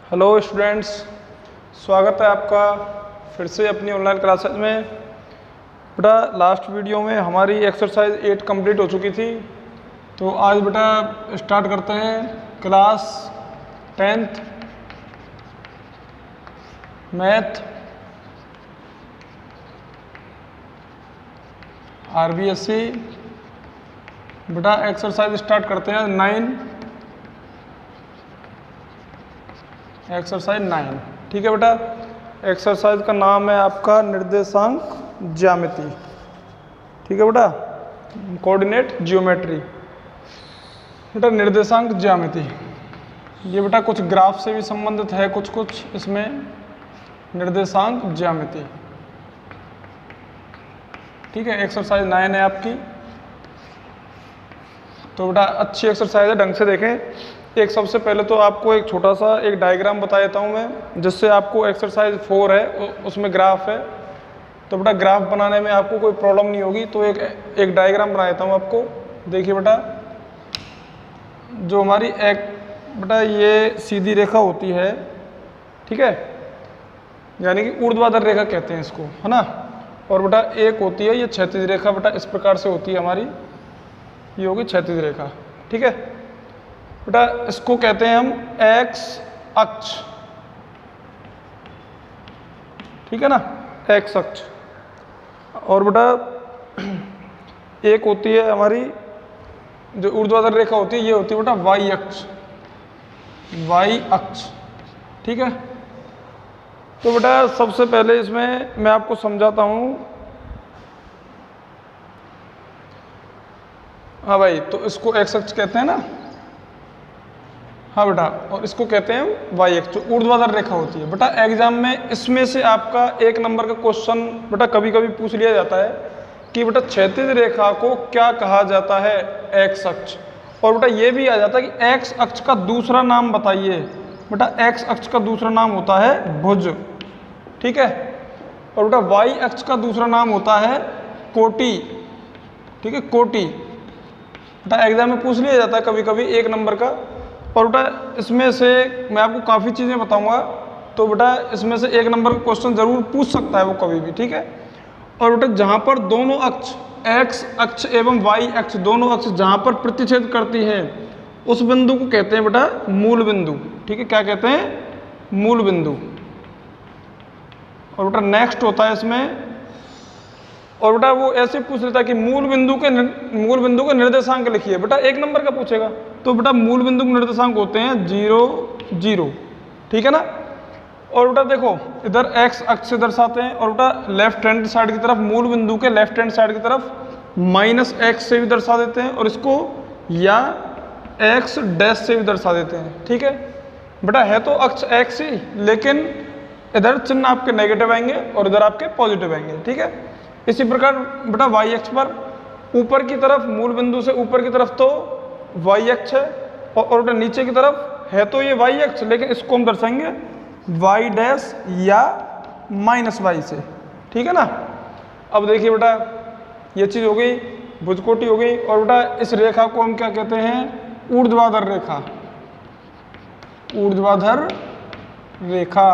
Hello students, स्वागत है आपका फिर से अपनी ऑनलाइन क्लासेस में। बेटा लास्ट वीडियो में हमारी एक्सरसाइज 8 कंप्लीट हो चुकी थी, तो आज बेटा स्टार्ट करते हैं क्लास 10th मैथ RBSC। बेटा एक्सरसाइज स्टार्ट करते हैं 9, एक्सरसाइज 9। ठीक है बेटा, एक्सरसाइज का नाम है आपका निर्देशांक ज्यामिति। ठीक है बेटा, कोऑर्डिनेट ज्योमेट्री। बेटा निर्देशांक ज्यामिति ये बेटा कुछ ग्राफ से भी संबंधित है, कुछ इसमें निर्देशांक ज्यामिति। ठीक है, एक्सरसाइज 9 है आपकी। तो बेटा अच्छी एक्सरसाइज है, ढंग से देखें। एक सबसे पहले तो आपको एक छोटा सा एक डायग्राम बता देता हूँ मैं, जिससे आपको एक्सरसाइज 4 है उसमें ग्राफ है, तो बेटा ग्राफ बनाने में आपको कोई प्रॉब्लम नहीं होगी। तो एक डायग्राम बना देता हूँ आपको। देखिए बेटा, जो हमारी बेटा ये सीधी रेखा होती है, ठीक है, यानी कि ऊर्ध्वाधर रेखा कहते हैं इसको, है ना। और बेटा एक होती है ये क्षैतिज रेखा, बेटा इस प्रकार से होती है हमारी, ये होगी क्षैतिज रेखा। ठीक है बेटा, इसको कहते हैं हम एक्स अक्ष। ठीक है ना, एक्स अक्ष। और बेटा एक होती है हमारी जो ऊर्ध्वाधर रेखा होती है, ये होती है बेटा वाई अक्ष, वाई अक्ष। ठीक है, तो बेटा सबसे पहले इसमें मैं आपको समझाता हूं। हाँ भाई, तो इसको एक्स अक्ष कहते हैं ना। हाँ बेटा, और इसको कहते हैं वाई अक्ष, जो ऊर्ध्वाधर रेखा होती है। बेटा एग्जाम में इसमें से आपका 1 नंबर का क्वेश्चन बेटा कभी कभी पूछ लिया जाता है कि बेटा क्षैतिज रेखा को क्या कहा जाता है, एक्स अक्ष। और बेटा ये भी आ जाता है कि एक्स अक्ष का दूसरा नाम बताइए। बेटा एक्स अक्ष का दूसरा नाम होता है भुज। ठीक है, और बेटा वाई अक्ष का दूसरा नाम होता है कोटि। ठीक है, कोटि। बेटा एग्जाम में पूछ लिया जाता है कभी कभी 1 नंबर का। और बेटा इसमें से मैं आपको काफ़ी चीज़ें बताऊंगा, तो बेटा इसमें से 1 नंबर का क्वेश्चन जरूर पूछ सकता है वो कभी भी। ठीक है, और बेटा जहाँ पर दोनों अक्ष एक्स अक्ष एवं वाई अक्ष दोनों अक्ष जहाँ पर प्रतिच्छेद करती हैं, उस बिंदु को कहते हैं बेटा मूल बिंदु। ठीक है, क्या कहते हैं, मूल बिंदु। और बेटा नेक्स्ट होता है इसमें, और बेटा वो ऐसे पूछ लेता है कि मूल बिंदु के निर्देशांक लिखिए। बेटा 1 नंबर का पूछेगा, तो बेटा मूल बिंदु के निर्देशांक होते हैं 0, 0। ठीक है ना। और बेटा देखो इधर एक्स अक्ष से दर्शाते हैं, और बेटा लेफ्ट हैंड साइड की तरफ मूल बिंदु के लेफ्ट हैंड साइड की तरफ -x से भी दर्शा देते हैं, और इसको या x डैश से भी दर्शा देते हैं। ठीक है बेटा, है तो अक्ष x ही, लेकिन इधर चिन्ह आपके नेगेटिव आएंगे और इधर आपके पॉजिटिव आएंगे। ठीक है, इसी प्रकार बेटा वाई अक्ष पर ऊपर की तरफ मूल बिंदु से ऊपर की तरफ तो वाई अक्ष है, और बेटा नीचे की तरफ है तो ये वाई अक्ष, लेकिन इसको हम दर्शाएंगे वाई डैश या -y से। ठीक है ना। अब देखिए बेटा ये चीज़ हो गई, भुजकोटि हो गई। और बेटा इस रेखा को हम क्या कहते हैं, ऊर्ध्वाधर रेखा, ऊर्ध्वाधर रेखा।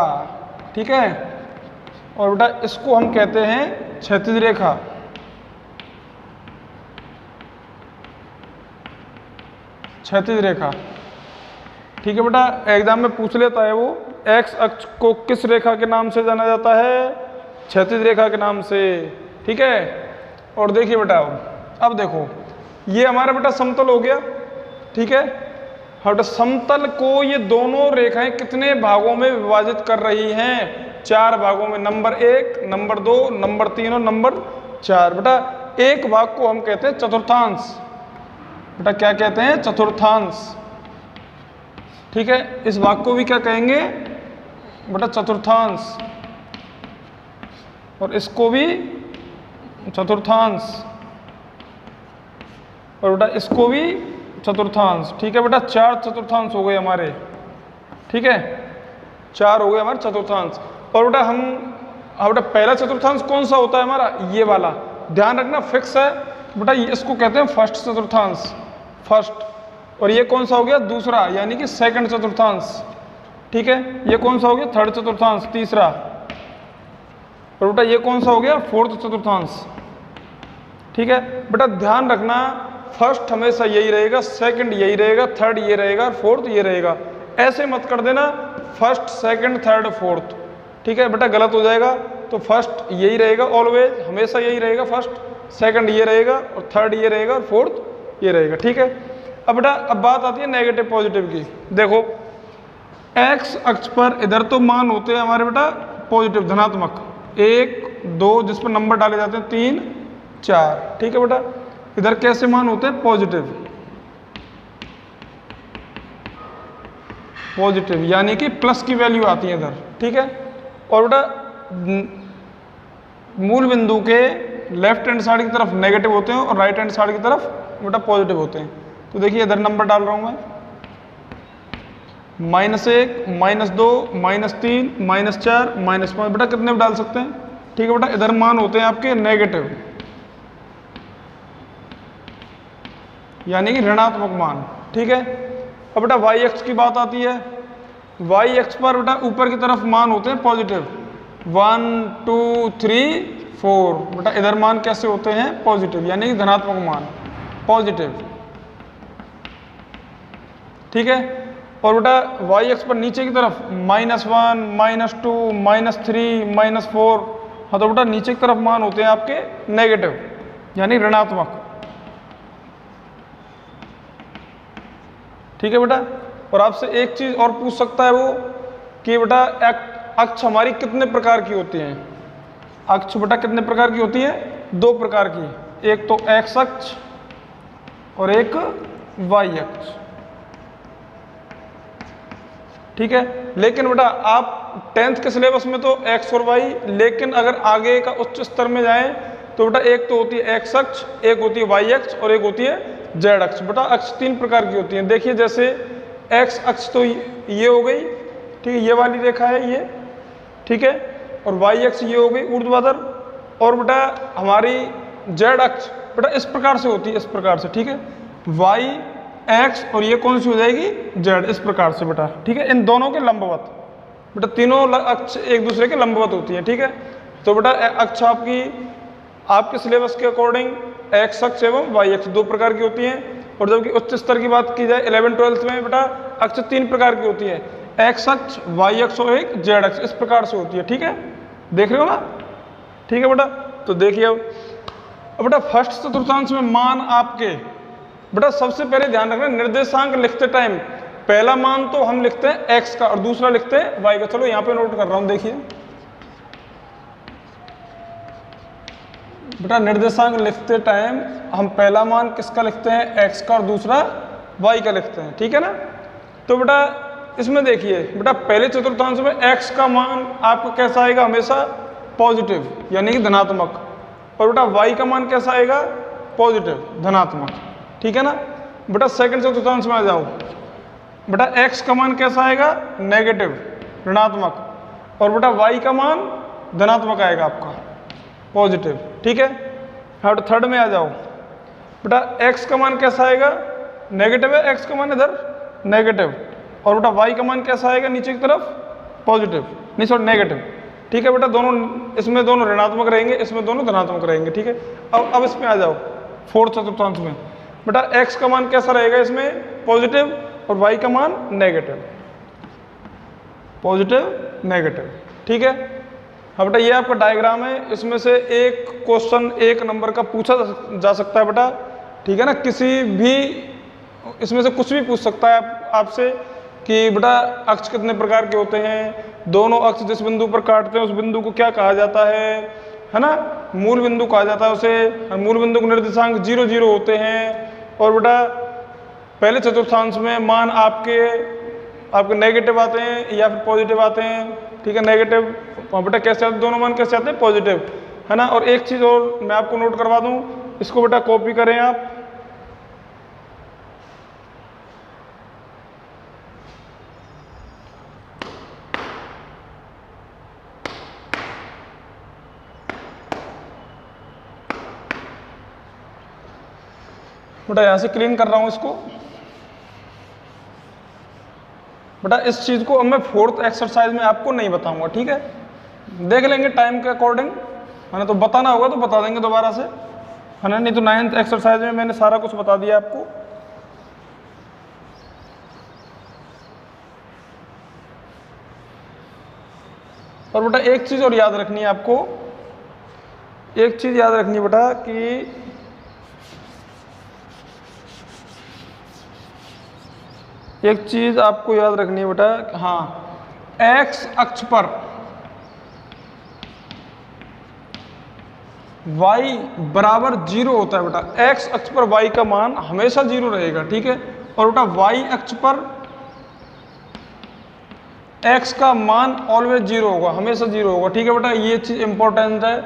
ठीक है, और बेटा इसको हम कहते हैं क्षैतिज रेखा। क्षैतिज रेखा। ठीक है बेटा, एग्जाम में पूछ लेता है वो, एक्स अक्ष को किस रेखा के नाम से जाना जाता है, क्षैतिज रेखा के नाम से। ठीक है, और देखिए बेटा अब देखो ये हमारा बेटा समतल हो गया। ठीक है, बेटा समतल को ये दोनों रेखाएं कितने भागों में विभाजित कर रही हैं, 4 भागों में, नंबर 1, नंबर 2, नंबर 3 और नंबर 4। बेटा एक भाग को हम कहते हैं चतुर्थांश। बेटा क्या कहते हैं, चतुर्थांश। ठीक है, इस भाग को भी क्या कहेंगे बेटा, चतुर्थांश। और इसको भी चतुर्थांश, और बेटा इसको भी चतुर्थांश। ठीक है बेटा, 4 चतुर्थांश हो गए हमारे। ठीक है, 4 हो गए हमारे चतुर्थांश। और बेटा बेटा पहला चतुर्थांश कौन सा होता है हमारा, ये वाला, ध्यान रखना फिक्स है बेटा। इसको कहते हैं फर्स्ट चतुर्थांश, फर्स्ट। और ये कौन सा हो गया, दूसरा, यानी कि सेकंड चतुर्थांश। ठीक है, ये कौन सा हो गया, थर्ड चतुर्थांश तीसरा। और बेटा ये कौन सा हो गया, फोर्थ चतुर्थांश। ठीक है बेटा, ध्यान रखना फर्स्ट हमेशा यही रहेगा, सेकंड यही रहेगा, थर्ड ये रहेगा, फोर्थ ये रहेगा। ऐसे मत कर देना फर्स्ट सेकंड थर्ड फोर्थ, ठीक है बेटा, गलत हो जाएगा। तो फर्स्ट यही रहेगा, ऑलवेज हमेशा यही रहेगा, फर्स्ट सेकंड ये रहेगा और थर्ड ये रहेगा और फोर्थ ये रहेगा। ठीक है, अब बेटा अब बात आती है नेगेटिव पॉजिटिव की। देखो एक्स अक्ष पर इधर तो मान होते हैं हमारे बेटा पॉजिटिव धनात्मक, 1 2 जिस पर नंबर डाले जाते हैं 3 4। ठीक है बेटा, इधर कैसे मान होते हैं, पॉजिटिव, पॉजिटिव यानी कि प्लस की वैल्यू आती है इधर। ठीक है, और बेटा मूल बिंदु के लेफ्ट हैंड साइड की तरफ नेगेटिव होते हैं और राइट हैंड साइड की तरफ बेटा पॉजिटिव होते हैं। तो देखिए इधर नंबर डाल रहा हूं मैं, -1 -2 -3 -4 -5। बेटा कितने भी डाल सकते हैं। ठीक है बेटा, इधर मान होते हैं आपके नेगेटिव यानी कि ऋणात्मक मान। ठीक है, अब बेटा वाई एक्स की बात आती है। वाई एक्स पर बेटा ऊपर की तरफ मान होते हैं पॉजिटिव, 1 2 3 4। बेटा इधर मान कैसे होते हैं, पॉजिटिव यानी कि धनात्मक मान, पॉजिटिव। ठीक है, और बेटा वाई एक्स पर नीचे की तरफ -1 -2 -3 -4। हाँ तो बेटा नीचे की तरफ मान होते हैं आपके नेगेटिव यानी ऋणात्मक। ठीक है बेटा, और आपसे एक चीज और पूछ सकता है वो कि बेटा अक्ष हमारी कितने प्रकार की होती हैं। अक्ष बेटा कितने प्रकार की होती है, 2 प्रकार की, एक तो एक्स अक्ष और एक वाई अक्ष। ठीक है, लेकिन बेटा आप 10th के सिलेबस में तो एक्स और वाई, लेकिन अगर आगे का उच्च स्तर में जाएं तो बेटा एक तो होती है एक्स अक्ष, एक होती है वाई अक्ष और एक होती है जेड अक्ष। बेटा अक्ष 3 प्रकार की होती हैं। देखिए जैसे एक्स अक्ष तो ये हो गई, ठीक है, ये वाली रेखा है ये, ठीक है, और वाई अक्ष ये हो गई ऊर्ध्वाधर। और बेटा हमारी जेड अक्ष बेटा इस प्रकार से होती है, इस प्रकार से। ठीक है, वाई एक्स और ये कौन सी हो जाएगी, जेड, इस प्रकार से बेटा। ठीक है, इन दोनों के लंबवत, बेटा तीनों अक्ष एक दूसरे के लंबवत होती है। ठीक है, तो बेटा अक्ष आपके सिलेबस के अकॉर्डिंग एक्स अक्ष एवं वाई अक्ष 2 प्रकार की होती हैं। और जबकि उच्च स्तर की बात की जाए 11th-12th में बेटा अक्ष 3 प्रकार की होती है, एक्स अक्ष, वाई अक्ष और एक जेड अक्ष, इस प्रकार से होती है। ठीक है, देख रहे हो ना। ठीक है बेटा, तो देखिए अब बेटा फर्स्ट चतुर्थांश में मान आपके बेटा सबसे पहले ध्यान रखना निर्देशांक लिखते टाइम पहला मान तो हम लिखते हैं एक्स का और दूसरा लिखते हैं वाई का। चलो यहाँ पे नोट कर रहा हूँ, देखिए बेटा निर्देशांक लिखते टाइम हम पहला मान किसका लिखते हैं, एक्स का, और दूसरा वाई का लिखते हैं। ठीक है ना। तो बेटा इसमें देखिए बेटा पहले चतुर्थांश में एक्स का मान आपको कैसा आएगा, हमेशा पॉजिटिव यानी कि धनात्मक, और बेटा वाई का मान कैसा आएगा, पॉजिटिव धनात्मक। ठीक है ना। बेटा सेकंड चतुर्थांश में आ जाओ, बेटा एक्स का मान कैसा आएगा, नेगेटिव ऋणात्मक, और बेटा वाई का मान धनात्मक आएगा आपका, पॉजिटिव। ठीक है। हाँ तो थर्ड में आ जाओ, बेटा एक्स का मान कैसा आएगा, नेगेटिव है, एक्स का मान इधर नेगेटिव, और बेटा वाई का मान कैसा आएगा नीचे की तरफ, पॉजिटिव, नहीं सॉरी नेगेटिव। ठीक है बेटा, दोनों इसमें दोनों ऋणात्मक रहेंगे, इसमें दोनों धनात्मक रहेंगे। ठीक है। अब इसमें आ जाओ फोर्थ चतुर्थांश में, बेटा एक्स का मान कैसा रहेगा इसमें, पॉजिटिव, और वाई का मान नेगेटिव, पॉजिटिव नेगेटिव। ठीक है। हाँ बेटा ये आपका डायग्राम है, इसमें से एक क्वेश्चन 1 नंबर का पूछा जा सकता है बेटा। ठीक है ना, किसी भी इसमें से कुछ भी पूछ सकता है आपसे कि बेटा अक्ष कितने प्रकार के होते हैं, दोनों अक्ष जिस बिंदु पर काटते हैं उस बिंदु को क्या कहा जाता है ना, मूल बिंदु कहा जाता है उसे, मूल बिंदु के निर्देशांक 0 0 होते हैं, और बेटा पहले चतुर्थांश में मान आपके नेगेटिव आते हैं या फिर पॉजिटिव आते हैं। ठीक है, नेगेटिव बेटा कैसे आते हैं, दोनों मान कैसे आते हैं, पॉजिटिव, है ना। और एक चीज़ और मैं आपको नोट करवा दूं, इसको बेटा कॉपी करें आप, बेटा यहाँ से क्लीन कर रहा हूँ इसको। बेटा इस चीज़ को अब मैं 4th एक्सरसाइज में आपको नहीं बताऊंगा, ठीक है, देख लेंगे टाइम के अकॉर्डिंग, है ना, तो बताना होगा तो बता देंगे दोबारा से, है ना, नहीं तो 9th एक्सरसाइज में मैंने सारा कुछ बता दिया आपको। और बेटा एक चीज़ और याद रखनी है आपको, एक चीज़ याद रखनी है बेटा कि एक चीज़ आपको याद रखनी है बेटा, हाँ, एक्स अक्ष पर y बराबर 0 होता है बेटा, x अक्ष पर y का मान हमेशा 0 रहेगा, ठीक है, और बेटा y अक्ष पर x का मान ऑलवेज 0 होगा, हमेशा 0 होगा, ठीक है बेटा, ये चीज़ इंपॉर्टेंट है,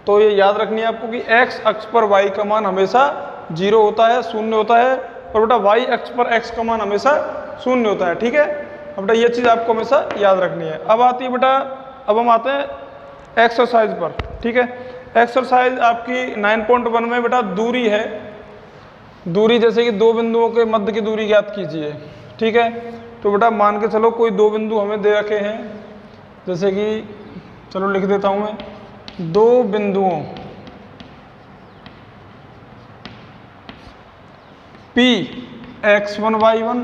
तो ये याद रखनी है आपको कि x अक्ष पर y का मान हमेशा 0 होता है, शून्य होता है, और बेटा y अक्ष पर x का मान हमेशा शून्य होता है, ठीक है, अब बेटा ये चीज़ आपको हमेशा याद रखनी है। अब आती है बेटा, अब हम आते हैं एक्सरसाइज पर, ठीक है, एक्सरसाइज आपकी 9.1 में बेटा दूरी है, दूरी जैसे कि दो बिंदुओं के मध्य की दूरी ज्ञात कीजिए, ठीक है, तो बेटा मान के चलो कोई दो बिंदु हमें दे रखे हैं, जैसे कि चलो लिख देता हूं मैं, दो बिंदुओं P x1 y1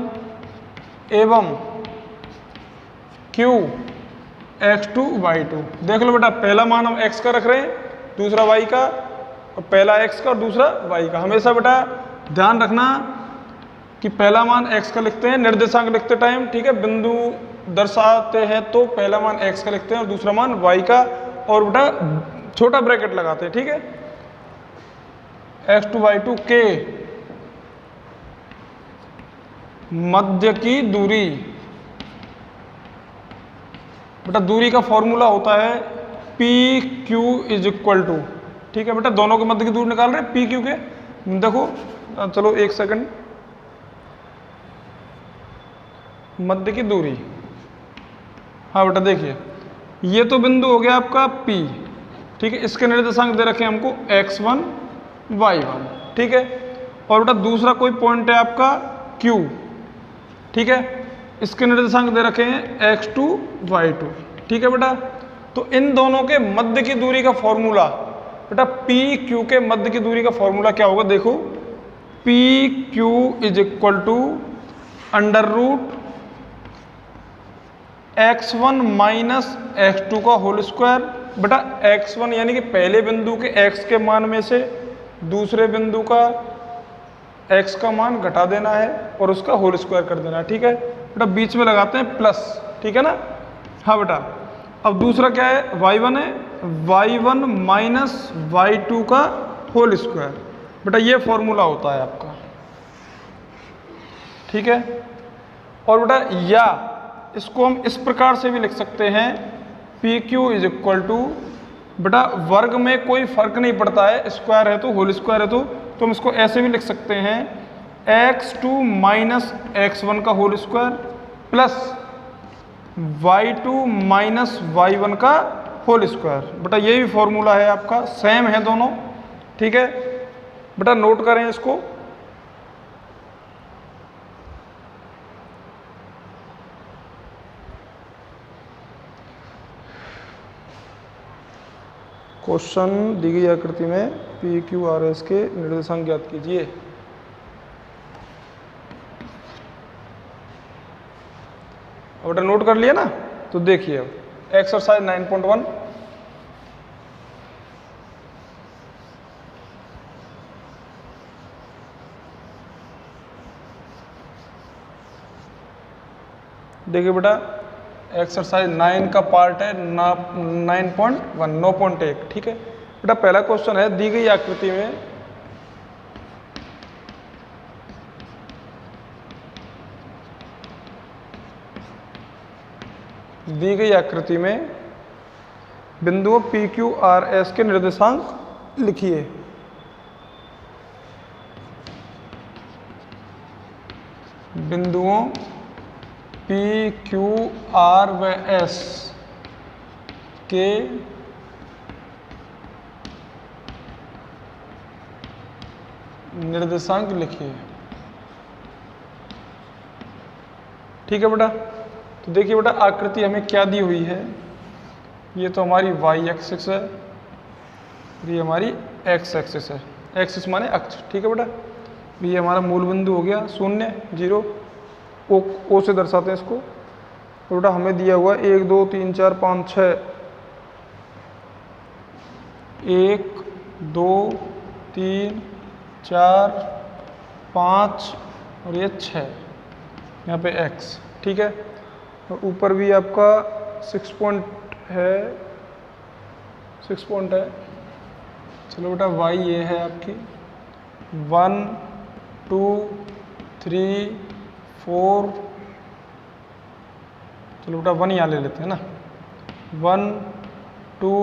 एवं Q x2 y2। देख लो बेटा, पहला मान हम x का रख रहे हैं, दूसरा y का, और पहला x का और दूसरा y का। हमेशा बेटा ध्यान रखना कि पहला मान x का लिखते हैं निर्देशांक लिखते टाइम, ठीक है, बिंदु दर्शाते हैं तो पहला मान x का लिखते हैं और दूसरा मान y का, और बेटा छोटा ब्रैकेट लगाते हैं, ठीक है, x2 y2 के मध्य की दूरी, बेटा दूरी का फॉर्मूला होता है PQ इज इक्वल टू, ठीक है बेटा, दोनों के मध्य की दूरी निकाल रहे हैं PQ के, देखो चलो एक सेकंड, मध्य की दूरी, हाँ बेटा देखिए ये तो बिंदु हो गया आपका P, ठीक है, इसके निर्देशांक दे रखे हैं हमको x1 y1, ठीक है, और बेटा दूसरा कोई पॉइंट है आपका Q, ठीक है, इसके निर्देशांक दे रखे हैं x2 y2, ठीक है बेटा, तो इन दोनों के मध्य की दूरी का फॉर्मूला बेटा PQ के मध्य की दूरी का फॉर्मूला क्या होगा, देखो PQ is equal to under root x1 minus x2 का होल स्क्वायर, बेटा x1 यानी कि पहले बिंदु के x के मान में से दूसरे बिंदु का x का मान घटा देना है और उसका होल स्क्वायर कर देना है, ठीक है बेटा, बीच में लगाते हैं प्लस, ठीक है ना, हाँ बेटा, अब दूसरा क्या है, y1 है, y1 माइनस y2 का होल स्क्वायर, बेटा ये फॉर्मूला होता है आपका, ठीक है, और बेटा या इसको हम इस प्रकार से भी लिख सकते हैं PQ इज इक्वल टू, बेटा वर्ग में कोई फर्क नहीं पड़ता है, स्क्वायर है तो होल स्क्वायर है तो हम इसको ऐसे भी लिख सकते हैं x2 माइनस x1 का whole square plus y2 minus y1 का होल स्क्वायर, बेटा ये भी फॉर्मूला है आपका, सेम है दोनों, ठीक है बेटा, नोट करें इसको, क्वेश्चन दी गई आकृति में PQRS के निर्देशांक ज्ञात कीजिए। अब बेटा नोट कर लिया ना, तो देखिए अब एक्सरसाइज 9.1, देखिए बेटा एक्सरसाइज 9 का पार्ट है 9.1 9.1, ठीक है बेटा, पहला क्वेश्चन है दी गई आकृति में बिंदुओं PQRS के निर्देशांक लिखिए। बिंदुओं PQR व S के निर्देशांक लिखिए, ठीक है बेटा। तो देखिए बेटा आकृति हमें क्या दी हुई है, ये तो हमारी वाई एक्सिस है, ये हमारी एक्स एक्सिस है, एक्सिस माने अक्ष, ठीक है बेटा। ये हमारा मूल बिंदु हो गया 0 0, ओ से दर्शाते हैं इसको। तो बेटा हमें दिया हुआ 1 2 3 4 5 6, 1 2 3 4 5 और ये 6, यहाँ पे x, ठीक है। और ऊपर भी आपका 6 पॉइंट है, 6 पॉइंट है। चलो बेटा y ये है आपकी 1 2 3 4, चलो बेटा 1 यहाँ ले लेते हैं ना, 1 2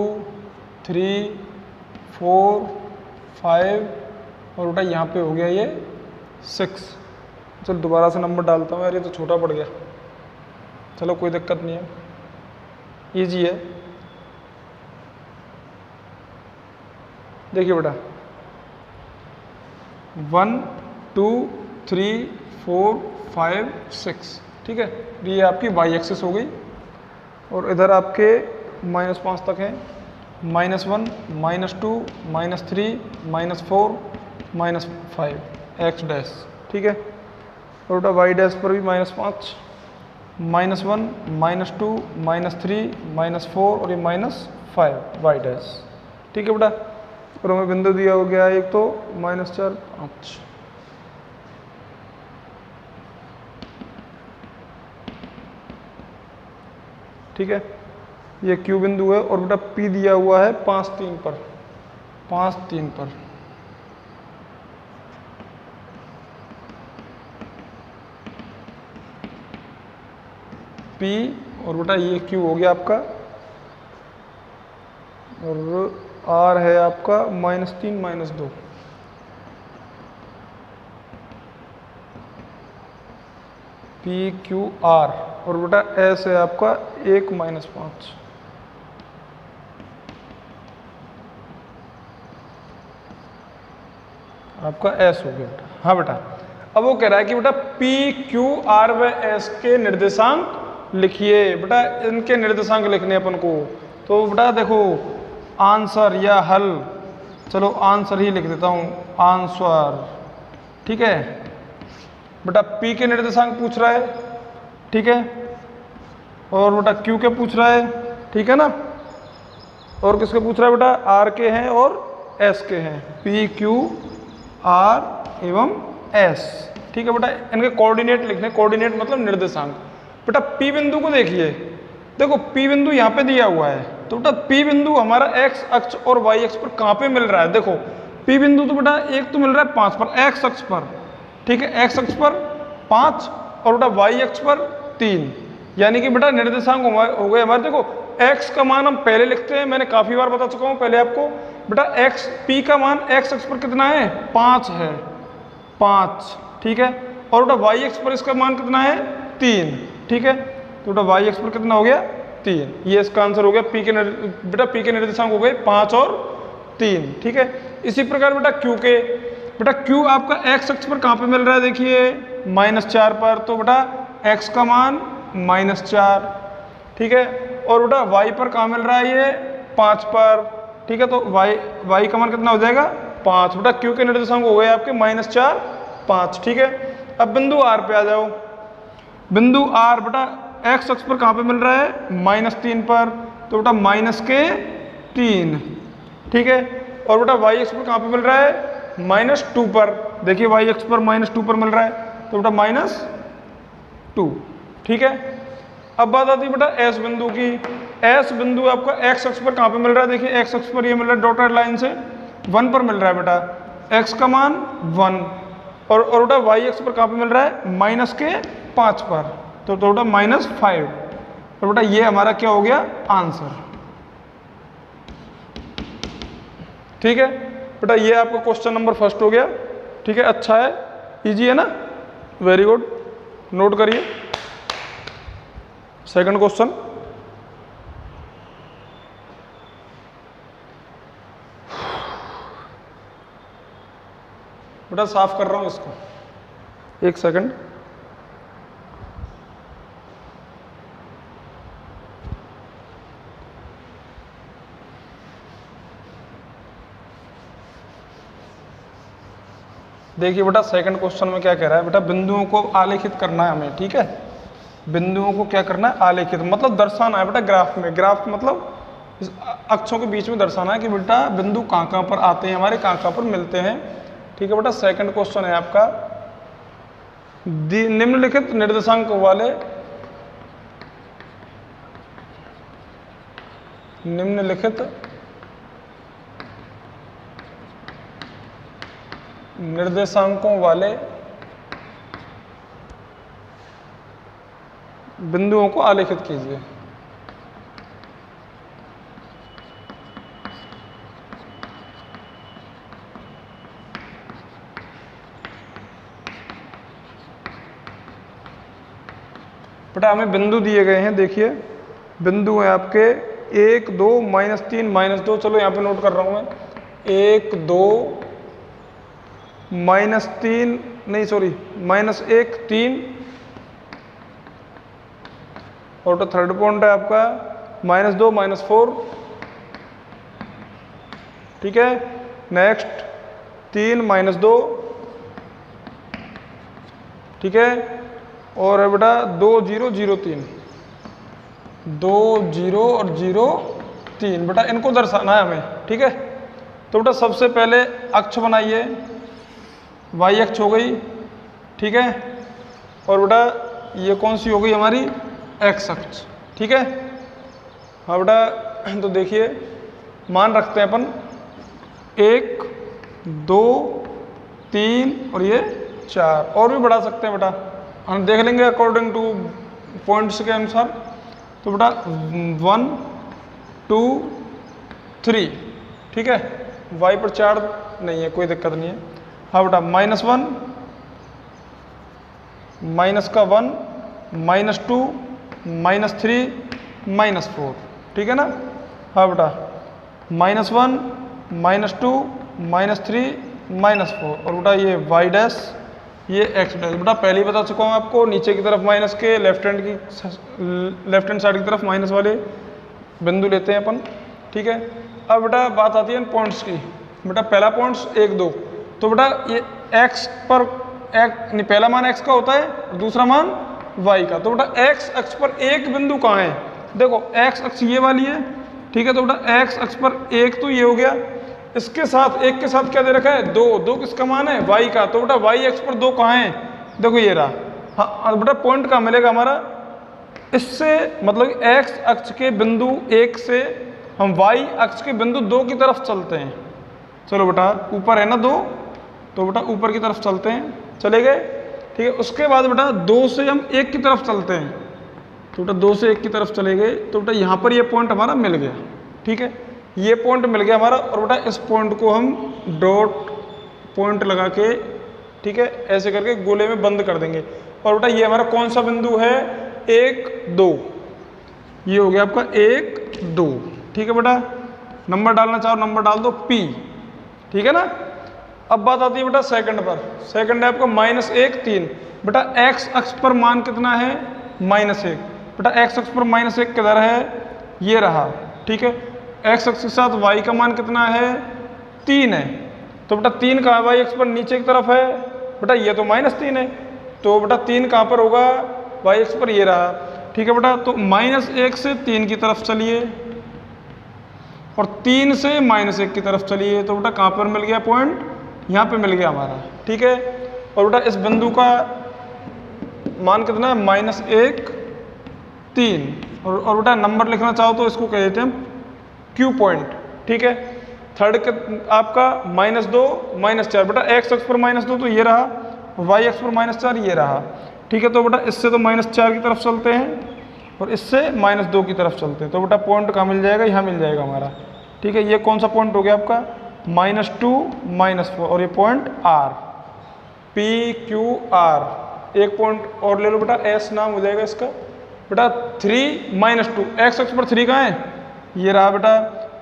3 4 5 और बेटा यहाँ पे हो गया ये 6। चलो दोबारा से नंबर डालता हूँ यार, ये तो छोटा पड़ गया, चलो कोई दिक्कत नहीं है, इजी है। देखिए बेटा 1 2 3 4 5 6, ठीक है। ये आपकी वाई एक्सिस हो गई और इधर आपके -5 तक है, -1 -2 -3 -4 -5 एक्स डैश, ठीक है। और बेटा वाई डैश पर भी -5 -1 -2 -3 -4 और ये -5 वाई डैश, ठीक है बेटा। और हमें बिंदु दिया हो गया एक तो -4 5, ठीक है। ये क्यू बिंदु है और बेटा पी दिया हुआ है 5 3 पर, 5 3 पर, पी और बेटा ये क्यू हो गया आपका, और आर है आपका -3 -2, पी क्यू आर, और बेटा एस है आपका 1 -5, आपका एस हो गया बेटा। हाँ बेटा अब वो कह रहा है कि बेटा पी क्यू आर व एस के निर्देशांक लिखिए। बेटा इनके निर्देशांक लिखने अपन को, तो बेटा देखो आंसर या हल, चलो आंसर ही लिख देता हूँ, आंसर, ठीक है। बेटा P के निर्देशांक पूछ रहा है, ठीक है, और बेटा Q के पूछ रहा है, ठीक है ना, और किसके पूछ रहा है बेटा, R के हैं और S के हैं, P Q R एवं S, ठीक है बेटा। इनके कोऑर्डिनेट लिखने, कोऑर्डिनेट मतलब निर्देशांक। बेटा P बिंदु को देखिए, देखो P बिंदु यहाँ पे दिया हुआ है, तो बेटा P बिंदु हमारा x अक्ष और y अक्ष पर कहाँ पे मिल रहा है, देखो P बिंदु तो बेटा एक तो मिल रहा है 5 पर, x अक्ष पर, ठीक है, x अक्ष पर 5 और बेटा y अक्ष पर 3, यानी कि बेटा निर्देशांक हो गए हमारे। देखो x का मान हम पहले लिखते हैं, मैंने काफी बार बता चुका हूँ पहले आपको, बेटा x P का मान x अक्ष पर कितना है, 5 है, 5, ठीक है, और बेटा y अक्ष पर इसका मान कितना है, 3, ठीक है। तो बेटा y अक्ष पर कितना हो गया, 3, ये इसका आंसर हो गया। बेटा P के निर्देशांक हो गए 5 और 3, ठीक है। इसी प्रकार बेटा Q के, बेटा Q आपका x अक्ष पर कहाँ पे मिल रहा है, देखिए -4 पर, तो बेटा x का मान -4, ठीक है, और बेटा y पर कहाँ मिल रहा है, ये 5 पर, ठीक है, तो y का मान कितना हो जाएगा, 5। बेटा Q के निर्देशांक हो गए आपके -4 5, ठीक है। अब बिंदु R पे आ जाओ, बिंदु R बेटा x अक्ष पर कहाँ पे मिल रहा है, -3 पर, तो बेटा -3, ठीक है, और बेटा y अक्ष पर कहाँ पे मिल रहा है, -2 पर, देखिए y अक्ष पर -2 पर मिल रहा है, तो बेटा -2, ठीक है। अब बात आती है बेटा S बिंदु की। S बिंदु आपका x अक्ष पर कहाँ पे मिल रहा है, देखिए x अक्ष पर ये मिल रहा है डॉटेड लाइन से 1 पर मिल रहा है बेटा, x का मान 1, और बेटा y अक्ष पर कहाँ पे मिल रहा है, -5 पर, तो बेटा -5, तो बेटा ये हमारा क्या हो गया, आंसर, ठीक है। बेटा ये आपका क्वेश्चन नंबर फर्स्ट हो गया, ठीक है, अच्छा है, इजी है ना, वेरी गुड, नोट करिए। सेकंड क्वेश्चन, बेटा साफ कर रहा हूं इसको, एक सेकंड। देखिए बेटा सेकंड क्वेश्चन में क्या कह रहा है बेटा, बिंदुओं को आलेखित करना है हमें, ठीक है। बिंदुओं को क्या करना है, आलेखित, मतलब दर्शाना है बेटा ग्राफ में। ग्राफ मतलब इस अक्षों के बीच में दर्शाना है कि बेटा बिंदु कहाँ पर आते हैं हमारे, कहाँ पर मिलते हैं, ठीक है बेटा। सेकंड क्वेश्चन है आपका, निम्नलिखित निर्देशांक वाले निम्नलिखित निर्देशांकों वाले बिंदुओं को आलेखित कीजिए। बेटा हमें बिंदु दिए गए हैं, देखिए बिंदु हैं आपके 1 2 -3 -2, चलो यहाँ पे नोट कर रहा हूँ मैं, 1 2 -3 नहीं सॉरी -1 3, और तो थर्ड पॉइंट है आपका -2 -4, ठीक है। नेक्स्ट 3 -2, ठीक है। और है बेटा 2 0 0 3, 2 0 और 0 3, बेटा इनको दर्शाना है हमें, ठीक है। तो बेटा सबसे पहले अक्ष बनाइए, वाई अक्ष हो गई, ठीक है। और बेटा ये कौन सी हो गई हमारी, एक्स अक्ष, ठीक है। हाँ बेटा तो देखिए मान रखते हैं अपन 1 2 3 और ये 4, और भी बढ़ा सकते हैं बेटा, हम देख लेंगे अकॉर्डिंग टू पॉइंट्स के अनुसार। तो बेटा 1 2 3, ठीक है। वाई पर 4 नहीं है, कोई दिक्कत नहीं है। हाँ बेटा -1 माइनस का 1 -2 -3 -4, ठीक है ना। हाँ बेटा -1 -2 -3 -4, और बेटा ये वाई डैश ये एक्स डैश, बेटा पहले ही बता चुका हूँ आपको, नीचे की तरफ माइनस के लेफ्ट हैंड साइड की तरफ माइनस वाले बिंदु लेते हैं अपन, ठीक है। अब बेटा बात आती है इन पॉइंट्स की। बेटा पहला पॉइंट्स 1 2, तो बेटा ये x पर नहीं, पहला मान x का होता है, दूसरा मान y का। तो बेटा x अक्ष पर एक बिंदु कहाँ है, देखो x अक्ष ये वाली है, ठीक है। तो बेटा x अक्ष पर एक तो ये हो गया, इसके साथ एक के साथ क्या दे रखा है 2, 2 किसका मान है y का। तो बेटा y अक्ष पर 2 कहाँ है, देखो ये रहा। हाँ बेटा पॉइंट कहाँ मिलेगा हमारा, इससे मतलब x अक्ष के बिंदु 1 से हम y अक्ष के बिंदु 2 की तरफ चलते हैं। चलो बेटा ऊपर है ना 2, तो बेटा ऊपर की तरफ चलते हैं, चले गए, ठीक है। उसके बाद बेटा 2 से हम 1 की तरफ चलते हैं, तो बेटा 2 से 1 की तरफ चले गए, तो बेटा यहाँ पर ये पॉइंट हमारा मिल गया, ठीक है। ये पॉइंट मिल गया हमारा, और बेटा इस पॉइंट को हम डॉट पॉइंट लगा के, ठीक है, ऐसे करके गोले में बंद कर देंगे। और बेटा ये हमारा कौन सा बिंदु है, 1 2, ये हो गया आपका 1 2, ठीक है। बेटा नंबर डालना चाहो नंबर डाल दो P, ठीक है ना। अब बात आती है बेटा सेकंड पर, सेकंड है आपका -1 3, बेटा x अक्ष पर मान कितना है -1, बेटा x अक्ष पर -1 किधर है, ये रहा, ठीक है। x अक्ष के साथ y का मान कितना है 3 है, तो बेटा 3 कहाँ y अक्ष पर नीचे की तरफ है, बेटा ये तो -3 है, तो बेटा 3 कहाँ पर होगा, y अक्ष पर ये रहा, ठीक है बेटा। तो -1 से 3 की तरफ चलिए, और 3 से -1 की तरफ चलिए, तो बेटा कहाँ पर मिल गया पॉइंट, यहाँ पे मिल गया हमारा, ठीक है। और बेटा इस बिंदु का मान कितना है -1 3, और बेटा नंबर लिखना चाहो तो इसको कह देते हैं Q पॉइंट, ठीक है। थर्ड के आपका -2 -4, बेटा x अक्ष पर -2 तो ये रहा, और y अक्ष पर -4 ये रहा, ठीक है। तो बेटा इससे तो -4 की तरफ चलते हैं, और इससे -2 की तरफ चलते हैं, तो बेटा पॉइंट कहाँ मिल जाएगा, यहाँ मिल जाएगा हमारा, ठीक है। ये कौन सा पॉइंट हो गया आपका -2 -4, और ये point R, P Q R। एक पॉइंट और ले लो बेटा, S नाम हो जाएगा इसका, बेटा 3 -2, x अक्ष पर 3 कहाँ है, ये रहा बेटा,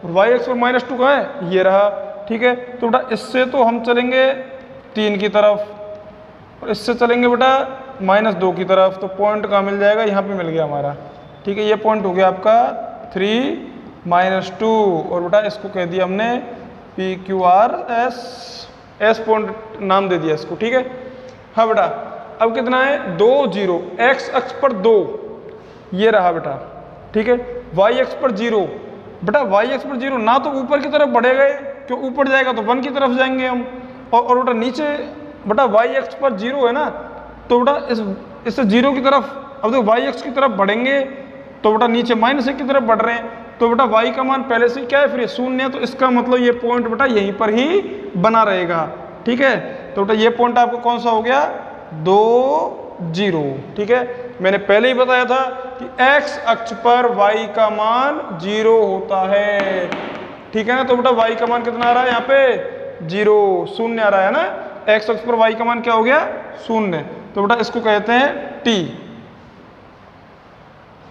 और y अक्ष पर -2 कहाँ है, ये रहा, ठीक है। तो बेटा इससे तो हम चलेंगे 3 की तरफ, और इससे चलेंगे बेटा -2 की तरफ, तो पॉइंट कहाँ मिल जाएगा, यहाँ पे मिल गया हमारा, ठीक है। ये पॉइंट हो गया आपका 3 -2, और बेटा इसको कह दिया हमने P Q R S, S point नाम दे दिया इसको, ठीक है। हाँ बेटा, अब कितना है 2 0, एक्स अक्ष पर 2, ये रहा बेटा, ठीक है। वाई अक्ष पर 0, बेटा वाई अक्ष पर 0 ना तो ऊपर की तरफ बढ़े गए, क्यों ऊपर जाएगा तो 1 की तरफ जाएंगे हम, और बेटा नीचे बेटा वाई अक्ष पर 0 है ना, तो बेटा इससे 0 की तरफ, अब देखो वाई अक्ष की तरफ बढ़ेंगे तो बेटा नीचे -1 की तरफ बढ़ रहे हैं, तो बेटा y का मान पहले से क्या है, फिर ये 0 है, तो इसका मतलब ये पॉइंट बेटा यहीं पर ही बना रहेगा, ठीक है। तो बेटा ये पॉइंट आपको कौन सा हो गया 2 0, ठीक है। मैंने पहले ही बताया था कि x अक्ष पर y का मान 0 होता है, ठीक है ना। तो बेटा y का मान कितना आ रहा है यहाँ पे 0 0 आ रहा है ना, x अक्ष पर y का मान क्या हो गया 0, तो बेटा इसको कहते हैं t,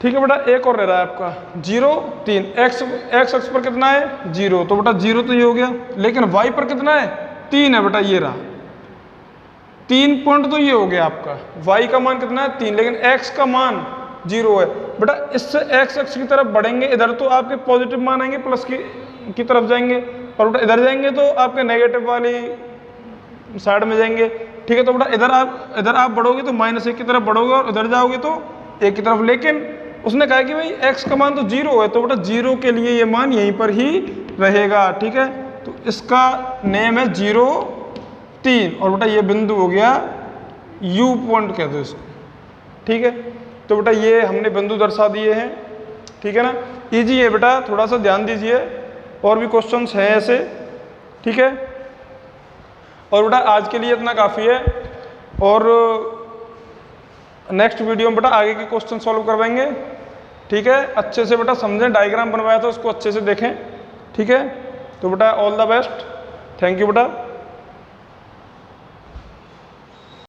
ठीक है बेटा। एक और रह रहा है आपका 0 3, x अक्ष पर कितना है 0, तो बेटा 0 तो ये हो गया, लेकिन y पर कितना है 3 है बेटा, ये रहा 3 पॉइंट, तो ये हो गया आपका y का मान कितना है 3, लेकिन x का मान 0 है बेटा। इससे x अक्ष की तरफ बढ़ेंगे, इधर तो आपके पॉजिटिव मान आएंगे, प्लस की तरफ जाएंगे, और बेटा इधर जाएंगे तो आपके नेगेटिव वाली साइड में जाएंगे, ठीक है। तो बेटा इधर आप बढ़ोगे तो -1 की तरफ बढ़ोगे, और इधर जाओगे तो 1 की तरफ, लेकिन उसने कहा कि भाई x का मान तो 0 है, तो बेटा 0 के लिए ये मान यहीं पर ही रहेगा, ठीक है। तो इसका नेम है 0 3, और बेटा ये बिंदु हो गया U पॉइंट कहते हैं इसको, ठीक है। तो बेटा ये हमने बिंदु दर्शा दिए हैं, ठीक है ना। इजी है बेटा, थोड़ा सा ध्यान दीजिए, और भी क्वेश्चंस हैं ऐसे, ठीक है। और बेटा आज के लिए इतना काफ़ी है, और नेक्स्ट वीडियो में बेटा आगे के क्वेश्चन सॉल्व करवाएंगे, ठीक है। अच्छे से बेटा समझें, डायग्राम बनवाया था उसको अच्छे से देखें, ठीक है। तो बेटा all the best, thank you बेटा।